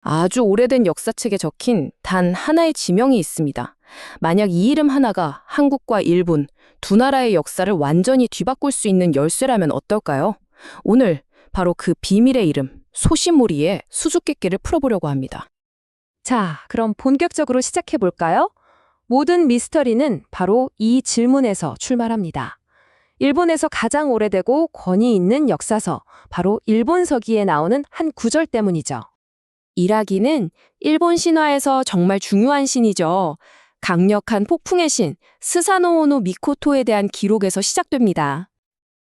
아주 오래된 역사책에 적힌 단 하나의 지명이 있습니다. 만약 이 이름 하나가 한국과 일본 두 나라의 역사를 완전히 뒤바꿀 수 있는 열쇠라면 어떨까요? 오늘 바로 그 비밀의 이름, 소시모리의 수수께끼를 풀어보려고 합니다. 자, 그럼 본격적으로 시작해 볼까요? 모든 미스터리는 바로 이 질문에서 출발합니다. 일본에서 가장 오래되고 권위 있는 역사서, 바로 일본서기에 나오는 한 구절 때문이죠. 이라기는 일본 신화에서 정말 중요한 신이죠. 강력한 폭풍의 신, 스사노오노 미코토에 대한 기록에서 시작됩니다.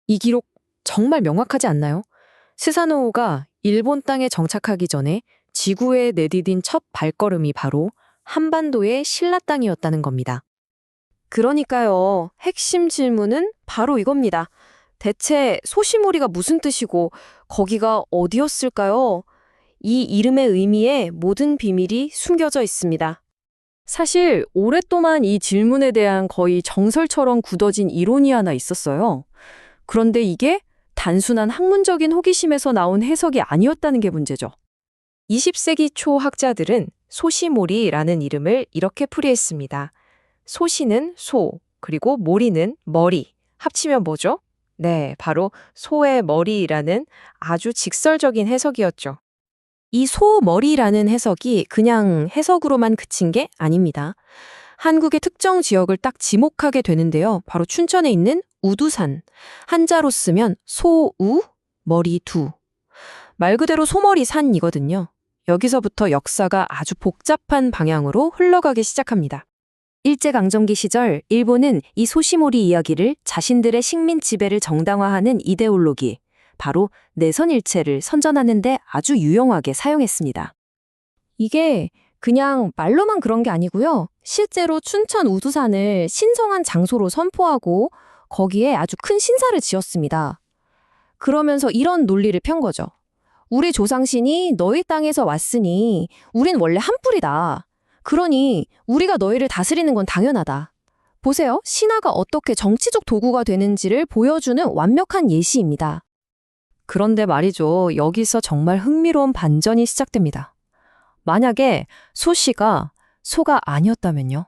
이 기록 정말 명확하지 않나요? 스사노오가 일본 땅에 정착하기 전에 지구에 내디딘 첫 발걸음이 바로 한반도의 신라 땅이었다는 겁니다. 그러니까요. 핵심 질문은 바로 이겁니다. 대체 소시모리가 무슨 뜻이고 거기가 어디였을까요? 이 이름의 의미에 모든 비밀이 숨겨져 있습니다. 사실 오랫동안 이 질문에 대한 거의 정설처럼 굳어진 이론이 하나 있었어요. 그런데 이게 단순한 학문적인 호기심에서 나온 해석이 아니었다는 게 문제죠. 20세기 초 학자들은 소시모리라는 이름을 이렇게 풀이했습니다. 소시는 소, 그리고 모리는 머리. 합치면 뭐죠? 네, 바로 소의 머리라는 아주 직설적인 해석이었죠. 이 소머리라는 해석이 그냥 해석으로만 그친 게 아닙니다. 한국의 특정 지역을 딱 지목하게 되는데요. 바로 춘천에 있는 우두산. 한자로 쓰면 소우, 머리두. 말 그대로 소머리 산이거든요. 여기서부터 역사가 아주 복잡한 방향으로 흘러가기 시작합니다. 일제강점기 시절 일본은 이 소시모리 이야기를 자신들의 식민 지배를 정당화하는 이데올로기, 바로 내선일체를 선전하는 데 아주 유용하게 사용했습니다. 이게 그냥 말로만 그런 게 아니고요. 실제로 춘천 우두산을 신성한 장소로 선포하고 거기에 아주 큰 신사를 지었습니다. 그러면서 이런 논리를 편 거죠. 우리 조상신이 너희 땅에서 왔으니 우린 원래 한 뿌리다. 그러니 우리가 너희를 다스리는 건 당연하다. 보세요. 신화가 어떻게 정치적 도구가 되는지를 보여주는 완벽한 예시입니다. 그런데 말이죠. 여기서 정말 흥미로운 반전이 시작됩니다. 만약에 소시가 소가 아니었다면요?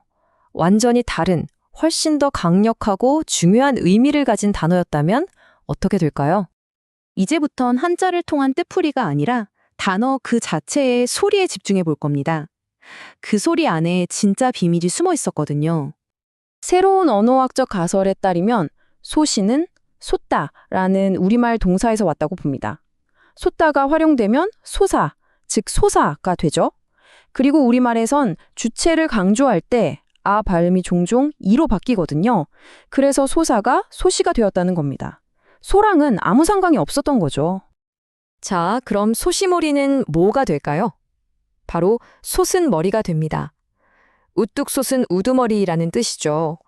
완전히 다른, 훨씬 더 강력하고 중요한 의미를 가진 단어였다면 어떻게 될까요? 이제부턴 한자를 통한 뜻풀이가 아니라 단어 그 자체의 소리에 집중해 볼 겁니다. 그 소리 안에 진짜 비밀이 숨어 있었거든요. 새로운 언어학적 가설에 따르면 소시는 솟다라는 우리말 동사에서 왔다고 봅니다. 솟다가 활용되면 소사, 즉 소사가 되죠. 그리고 우리말에선 주체를 강조할 때 아 발음이 종종 이로 바뀌거든요. 그래서 소사가 소시가 되었다는 겁니다. 소랑은 아무 상관이 없었던 거죠. 자, 그럼 소시모리는 뭐가 될까요? 바로 솟은 머리가 됩니다. 우뚝 솟은 우두머리라는 뜻이죠.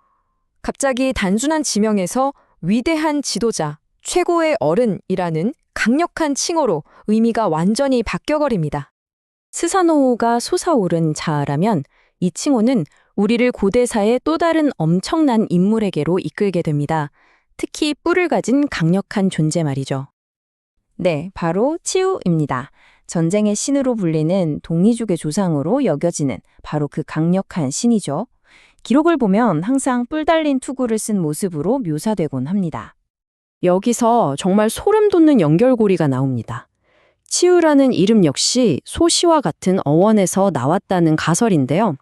갑자기 단순한 지명에서 위대한 지도자, 최고의 어른이라는 강력한 칭호로 의미가 완전히 바뀌어버립니다. 스사노오가 솟아오른 자라면 이 칭호는 우리를 고대사의 또 다른 엄청난 인물에게로 이끌게 됩니다. 특히 뿔을 가진 강력한 존재 말이죠. 네, 바로 치우입니다. 전쟁의 신으로 불리는 동이족의 조상으로 여겨지는 바로 그 강력한 신이죠. 기록을 보면 항상 뿔 달린 투구를 쓴 모습으로 묘사되곤 합니다. 여기서 정말 소름 돋는 연결고리가 나옵니다. 치우라는 이름 역시 소시와 같은 어원에서 나왔다는 가설인데요.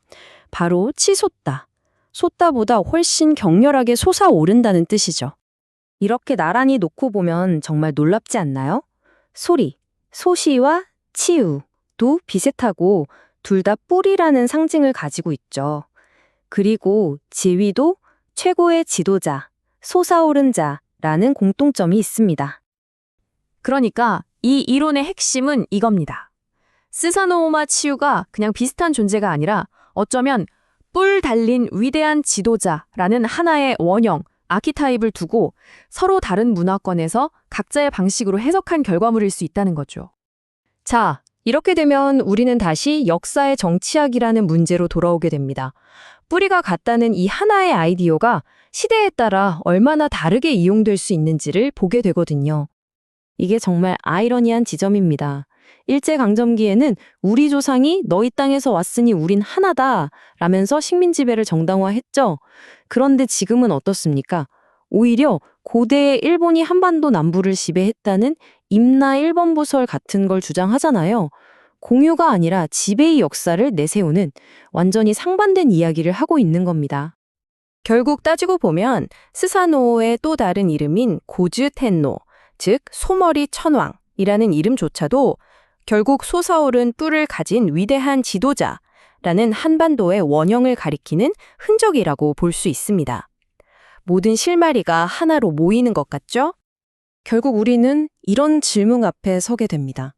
바로 치솟다, 솟다보다 훨씬 격렬하게 솟아오른다는 뜻이죠. 이렇게 나란히 놓고 보면 정말 놀랍지 않나요? 소리, 소시와 치우도 비슷하고 둘 다 뿔이라는 상징을 가지고 있죠. 그리고 지위도 최고의 지도자, 솟아오른 자라는 공통점이 있습니다. 그러니까 이 이론의 핵심은 이겁니다. 스사노오마 치유가 그냥 비슷한 존재가 아니라 어쩌면 뿔 달린 위대한 지도자라는 하나의 원형, 아키타입을 두고 서로 다른 문화권에서 각자의 방식으로 해석한 결과물일 수 있다는 거죠. 자, 이렇게 되면 우리는 다시 역사의 정치학이라는 문제로 돌아오게 됩니다. 뿌리가 같다는 이 하나의 아이디어가 시대에 따라 얼마나 다르게 이용될 수 있는지를 보게 되거든요. 이게 정말 아이러니한 지점입니다. 일제강점기에는 우리 조상이 너희 땅에서 왔으니 우린 하나다 라면서 식민 지배를 정당화했죠. 그런데 지금은 어떻습니까? 오히려 고대의 일본이 한반도 남부를 지배했다는 임나 일본부설 같은 걸 주장하잖아요. 공유가 아니라 지배의 역사를 내세우는 완전히 상반된 이야기를 하고 있는 겁니다. 결국 따지고 보면 스사노오의 또 다른 이름인 고즈텐노, 즉 소머리 천왕이라는 이름조차도 결국 솟아오른 뿔을 가진 위대한 지도자라는 한반도의 원형을 가리키는 흔적이라고 볼 수 있습니다. 모든 실마리가 하나로 모이는 것 같죠? 결국 우리는 이런 질문 앞에 서게 됩니다.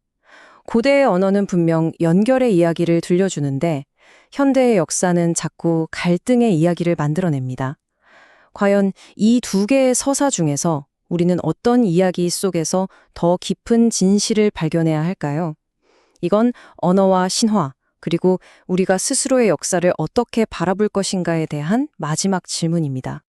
고대의 언어는 분명 연결의 이야기를 들려주는데 현대의 역사는 자꾸 갈등의 이야기를 만들어냅니다. 과연 이 두 개의 서사 중에서 우리는 어떤 이야기 속에서 더 깊은 진실을 발견해야 할까요? 이건 언어와 신화, 그리고 우리가 스스로의 역사를 어떻게 바라볼 것인가에 대한 마지막 질문입니다.